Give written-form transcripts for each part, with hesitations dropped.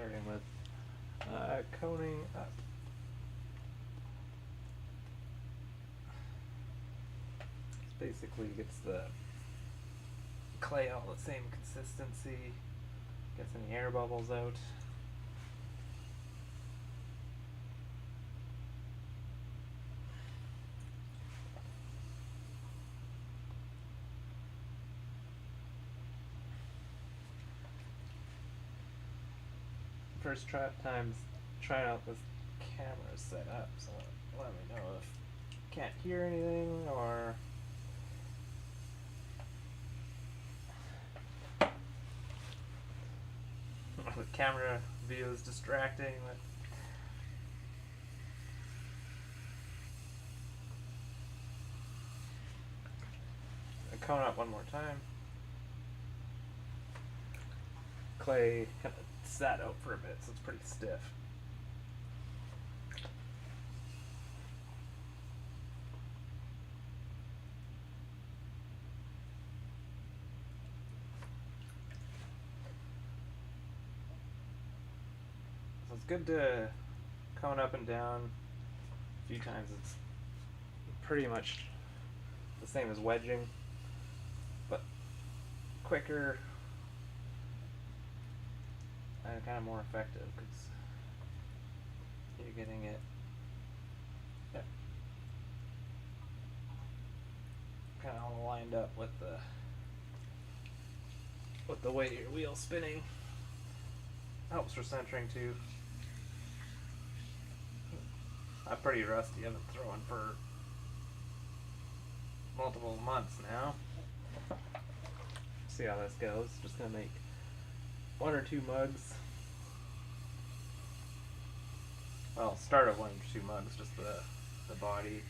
starting with coning up. This basically gets the clay all the same consistency, gets any air bubbles out. First times trying out this camera setup, so let me know if you can't hear anything or the camera view is distracting. I cone up one more time. Clay kind of sat out for a bit, so it's pretty stiff. So it's good to cone up and down a few times. It's pretty much the same as wedging, but quicker and kind of more effective because you're getting it kind of all lined up with the way your wheel's spinning. Helps for centering too. I'm pretty rusty. I've been throwing for multiple months now. See how this goes. Just gonna make 1 or 2 mugs. Well, start at 1 or 2 mugs, just the body.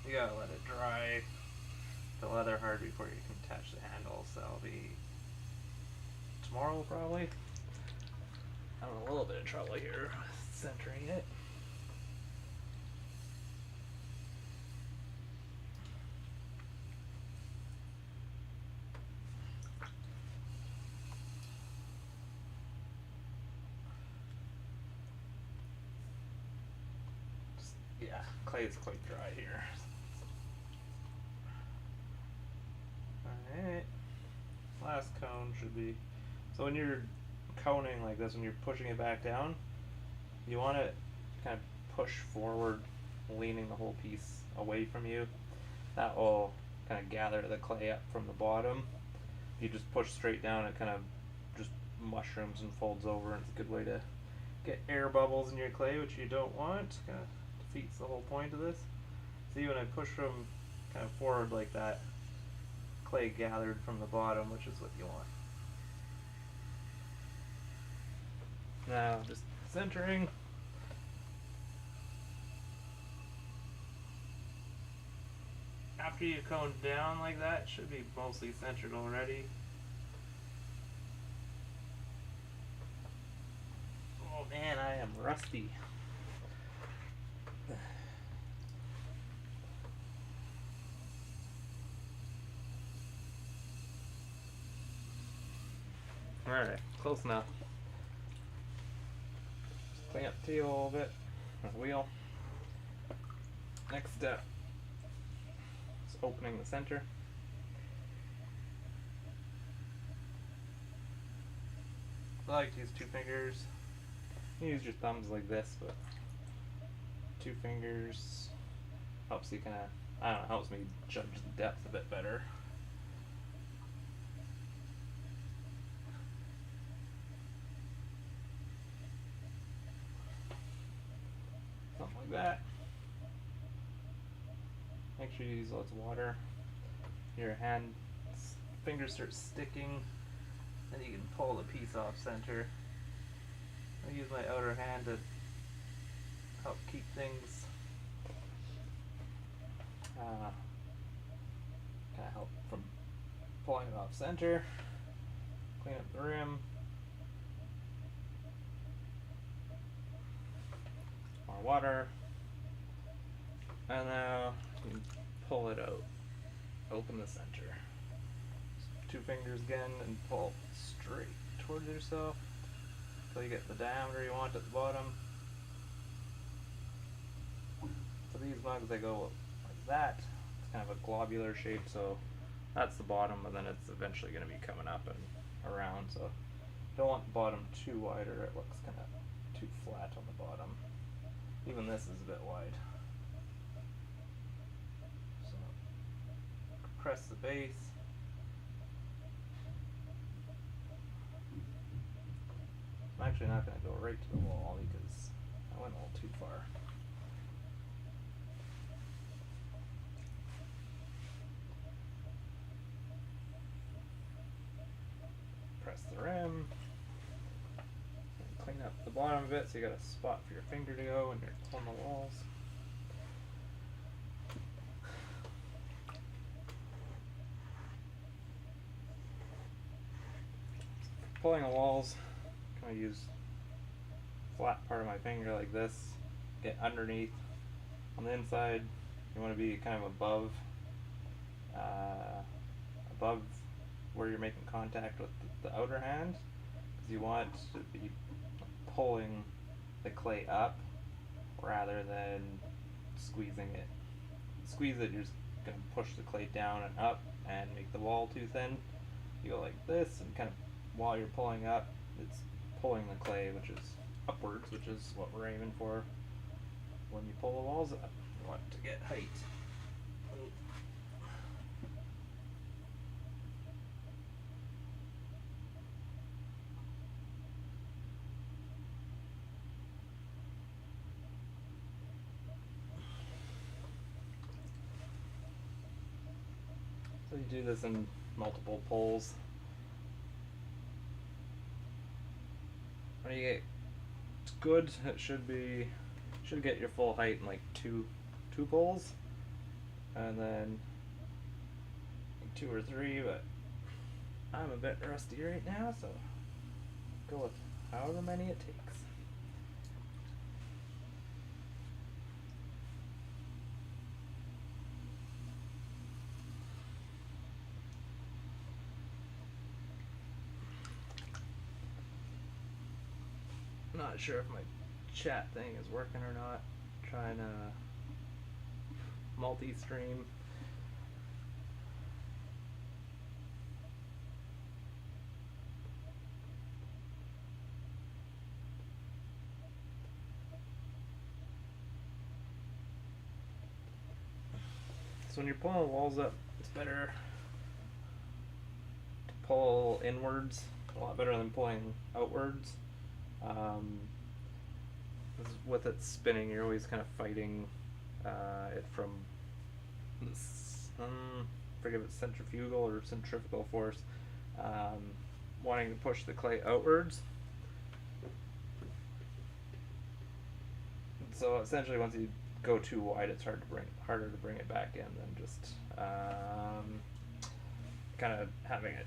You gotta let it dry the leather hard before you can attach the handle, so I'll be tomorrow probably. I'm in a little bit of trouble here centering it. Yeah, clay is quite dry here. Alright, last cone should be, so when you're coning like this, when you're pushing it back down, you want to kind of push forward, leaning the whole piece away from you. That will kind of gather the clay up from the bottom. If you just push straight down, it kind of just mushrooms and folds over, and it's a good way to get air bubbles in your clay, which you don't want. Kind of defeats the whole point of this. See, when I push from kind of forward like that, clay gathered from the bottom, which is what you want. Now just centering. After you cone down like that, it should be mostly centered already. Oh man, I am rusty. Alright, close enough. Just clean up the tail a little bit, the wheel. Next step is opening the center. I like to use 2 fingers. You use your thumbs like this, but 2 fingers helps you kind of, I don't know, helps me judge the depth a bit better. Something like that. Make sure you use lots of water. Your fingers start sticking, then you can pull the piece off center. I use my outer hand to help keep things kind of help from pulling it off center. Clean up the rim. More water. And now you can pull it out. Open the center. 2 fingers again and pull straight towards yourself. So you get the diameter you want at the bottom. So these mugs, they go like that. It's kind of a globular shape, so that's the bottom, and then it's eventually going to be coming up and around. So don't want the bottom too wide, or it looks kind of too flat on the bottom. Even this is a bit wide. So press the base. I'm actually not going to go right to the wall because I went a little too far. Press the rim. And clean up the bottom of it so you got a spot for your finger to go when you're on the walls. Pulling the walls, kind of use flat part of my finger like this, get underneath. On the inside, you want to be kind of above where you're making contact with the outer hand, because you want to be pulling the clay up rather than squeezing it. Squeeze it, you're just going to push the clay down and up and make the wall too thin. You go like this, and kind of while you're pulling up, it's pulling the clay, which is upwards, which is what we're aiming for when you pull the walls up. You want to get height. So you do this in multiple pulls. When you get good, it should get your full height in like two pulls, and then 2 or 3. But I'm a bit rusty right now, so go with however many it takes. I'm not sure if my chat thing is working or not. Trying to multi-stream. So when you're pulling the walls up, it's better to pull inwards, a lot better than pulling outwards. With it spinning, you're always kind of fighting it from this, forget if it's centrifugal or centrifugal force, wanting to push the clay outwards. So essentially, once you go too wide, it's harder to bring it back in than just kind of having it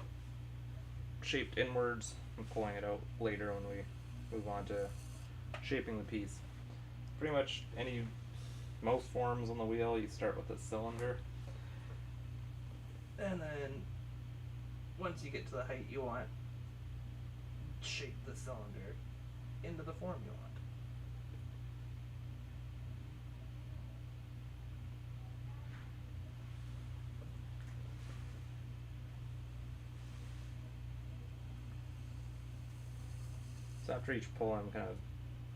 shaped inwards and pulling it out later when we move on to shaping the piece. Pretty much most forms on the wheel, you start with a cylinder, and then once you get to the height you want, shape the cylinder into the form you want. So after each pull, I'm kind of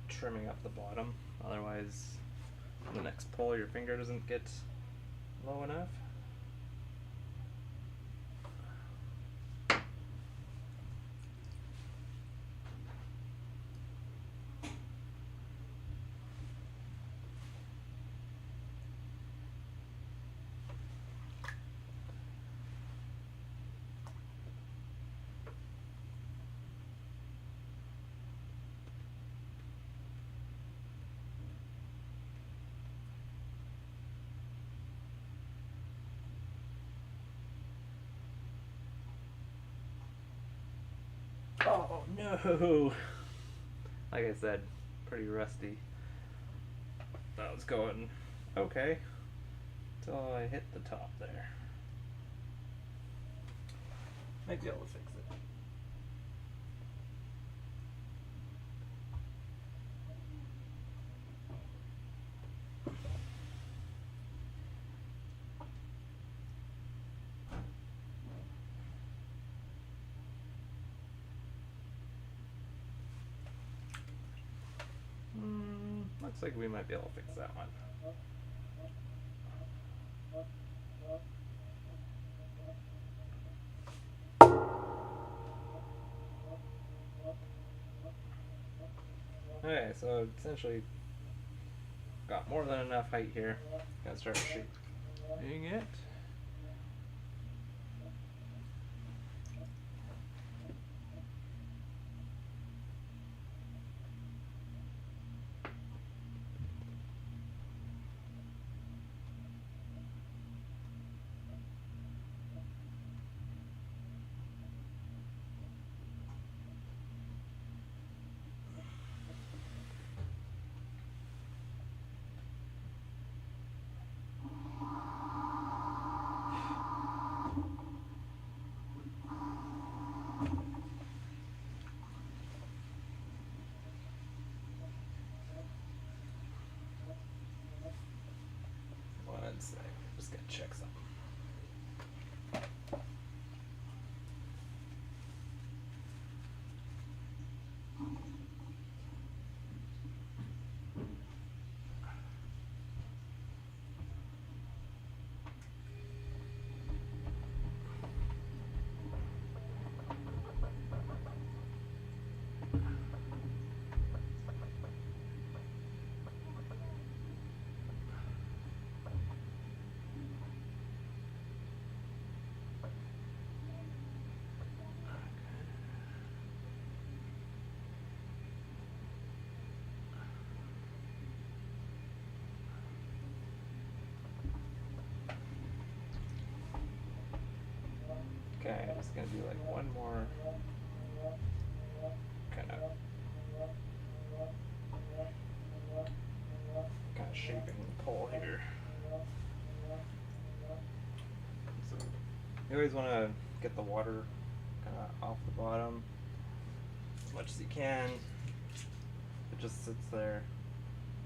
trimming up the bottom, otherwise the next pull your finger doesn't get low enough. Oh no! Like I said, pretty rusty. That was going okay until I hit the top there. Might be able to fix it. Looks like we might be able to fix that one. Okay, so essentially got more than enough height here. Gotta start shaping it. One sec, just gotta check something. Okay, I'm just gonna do like one more kind of shaping pole here. So you always want to get the water kind of off the bottom as much as you can. It just sits there,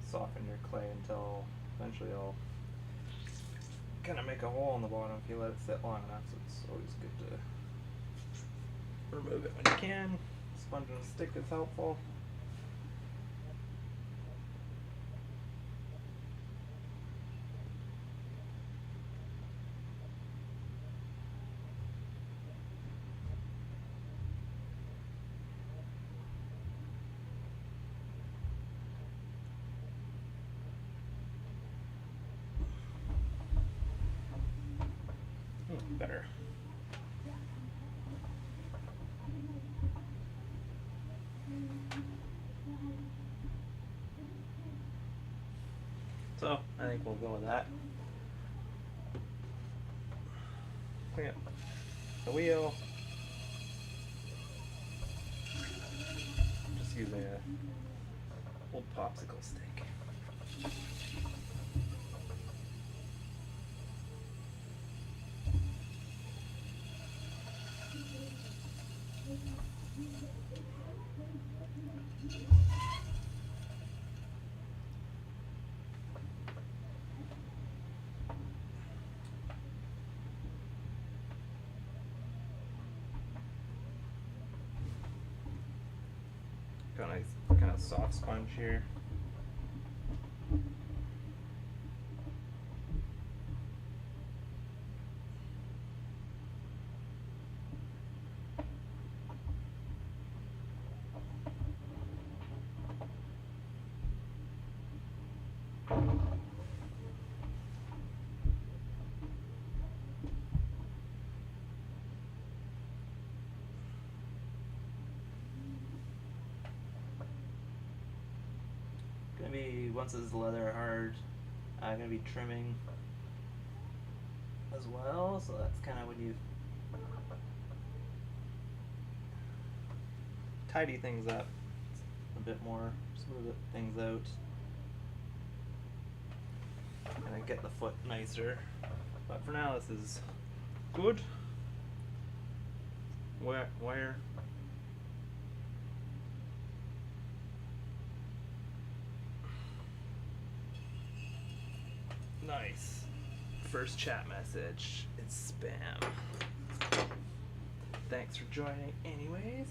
soften your clay until eventually it'll kind of make a hole in the bottom if you let it sit long enough. So it's always good to remove it when you can. Sponge and stick is helpful. Better. So I think we'll go with that. Clean up the wheel. Just using a old popsicle stick. Got a nice kind of soft sponge here. Once this is leather hard, I'm gonna be trimming as well, so that's kind of when you tidy things up a bit more, smooth things out, and then get the foot nicer. But for now, this is good. Wire. Nice. First chat message. It's spam. Thanks for joining anyways.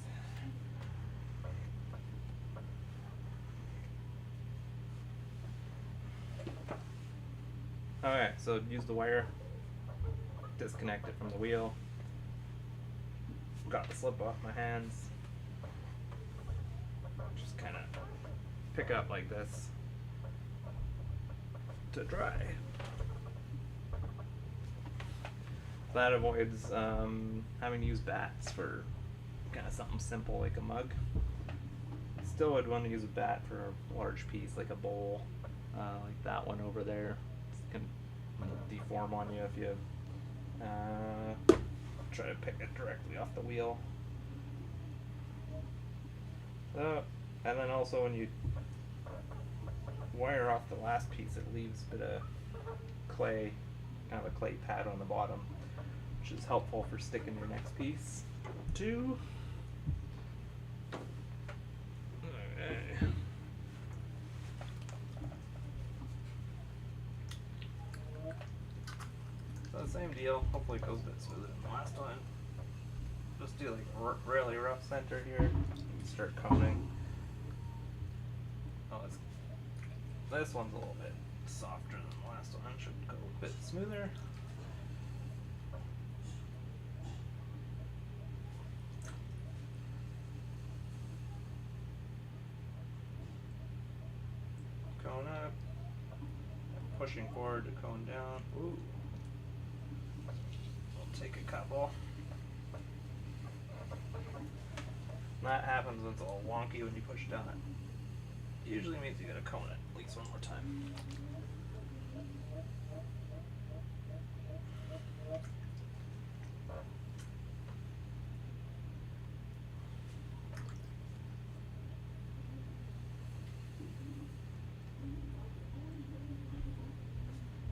So use the wire, disconnect it from the wheel. Got the slip off my hands. Just kind of pick it up like this to dry. That avoids having to use bats for kind of something simple like a mug. Still would want to use a bat for a large piece like a bowl, like that one over there. It can deform on you if you try to pick it directly off the wheel. And then also when you wire off the last piece, it leaves a bit of clay, kind of a clay pad on the bottom, which is helpful for sticking your next piece to. Okay. So same deal. Hopefully it goes a bit smoother than the last one. Just do like really rough center here and start coning. Oh, this one's a little bit softer than the last one. Should go a bit smoother. Cone up, pushing forward to cone down. Ooh. We'll take a couple. And that happens when it's all wonky when you push down it. Usually means you gotta cone it at least one more time.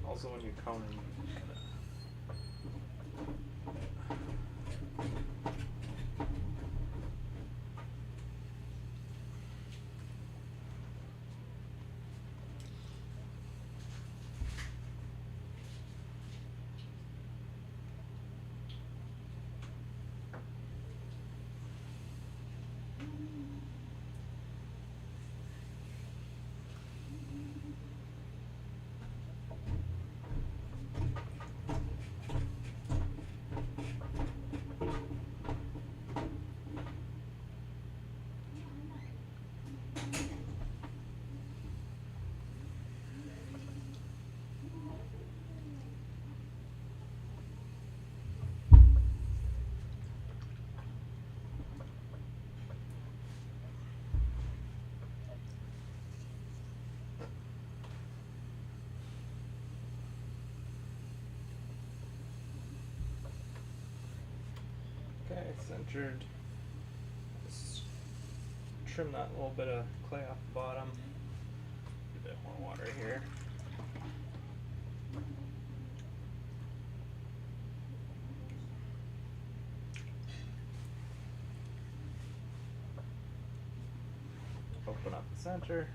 Also, when you're coning, you kind of centered. Just trim that little bit of clay off the bottom. A bit more water here. Open up the center.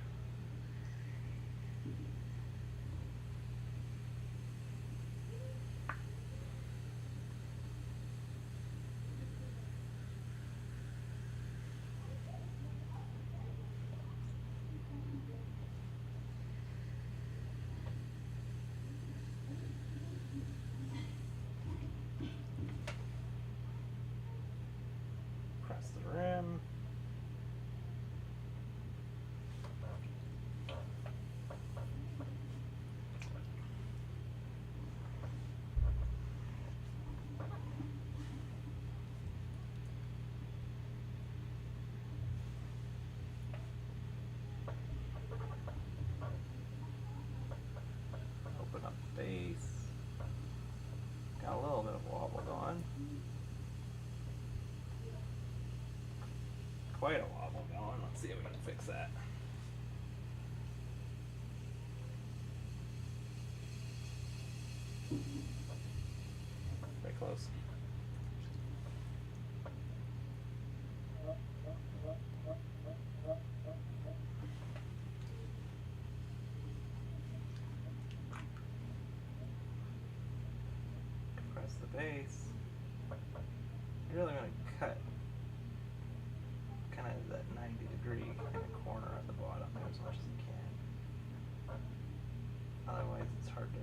Got a little bit of wobble going. Quite a wobble going. Let's see if we can fix that. Very close. Base. You're really going to cut kind of that 90-degree kind of corner at the bottom there as much as you can. Otherwise it's hard to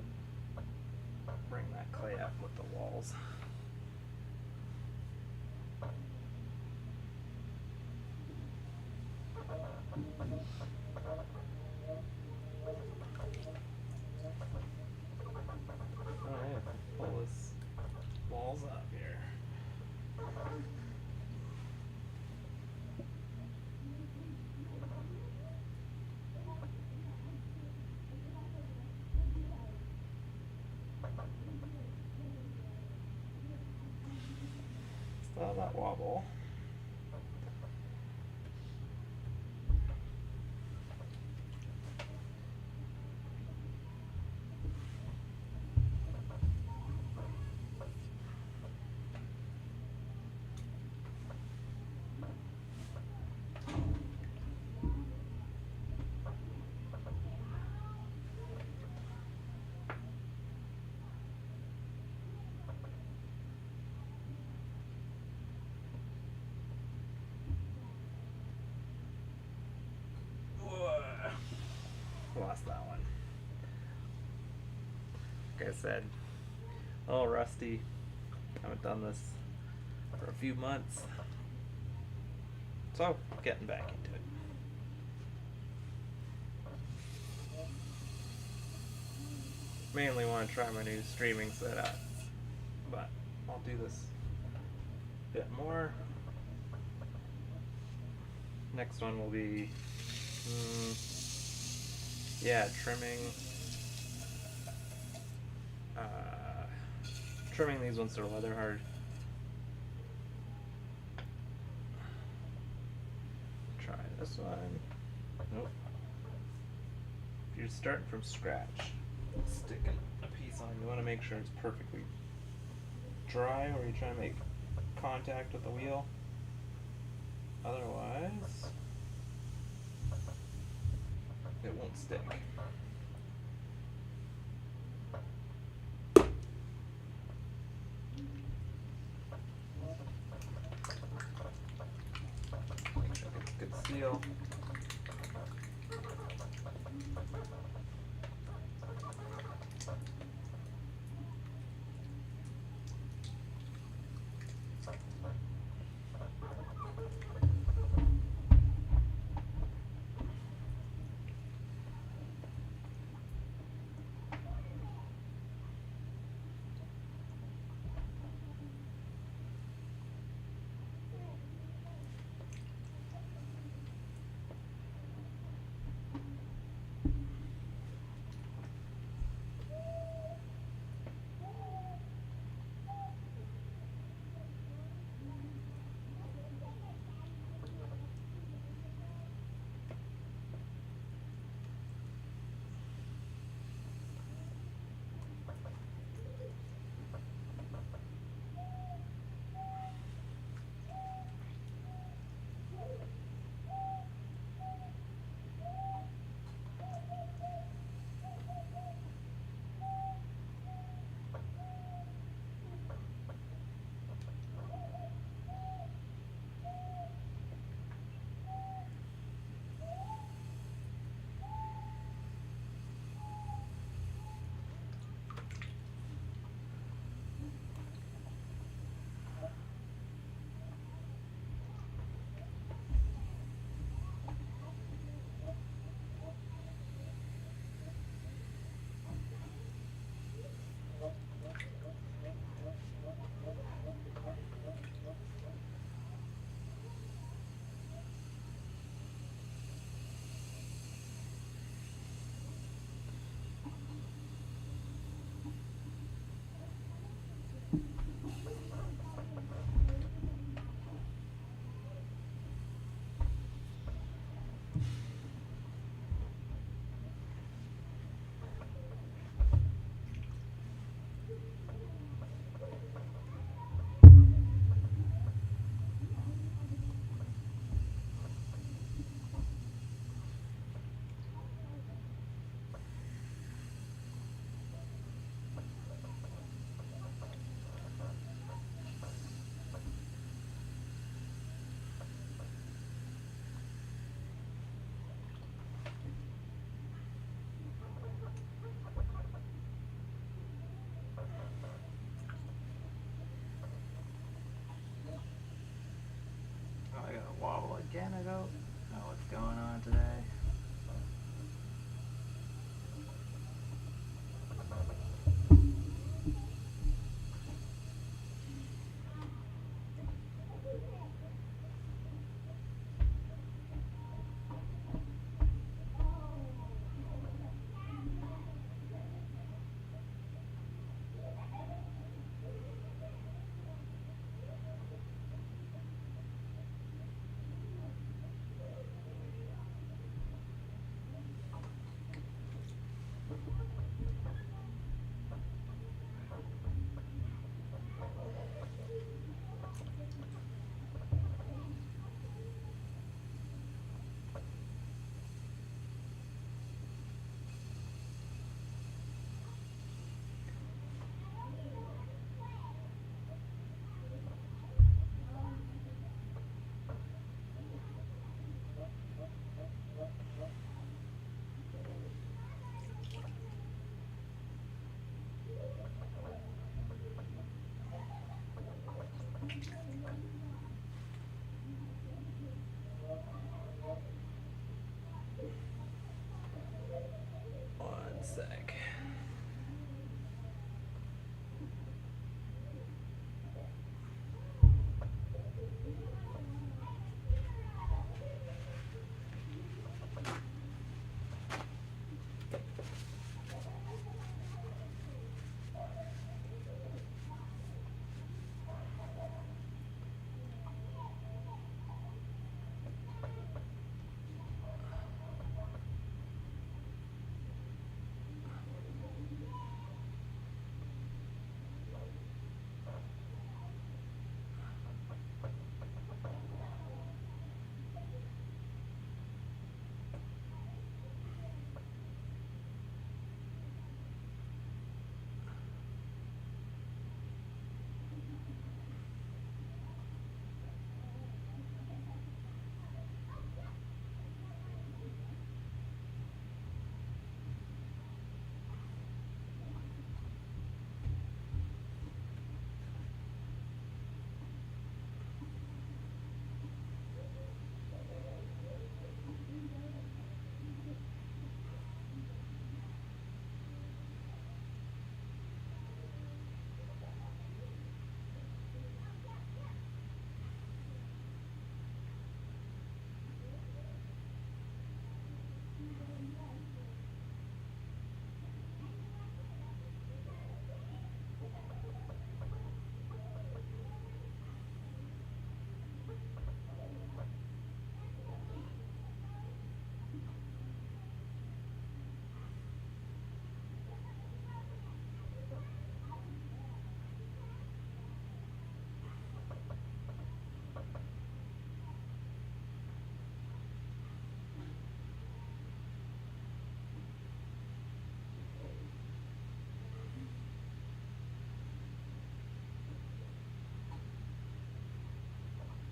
Still that wobble. Lost that one. Like I said, a little rusty. Haven't done this for a few months. So, getting back into it. Mainly want to try my new streaming setup, but I'll do this a bit more. Next one will be, trimming. Trimming these ones to leather hard. Try this one. Nope. If you're starting from scratch, sticking a piece on, you want to make sure it's perfectly dry, or you try to make contact with the wheel. Otherwise, it won't stick. Make sure it's good seal. Wobble again. I don't know what's going on today.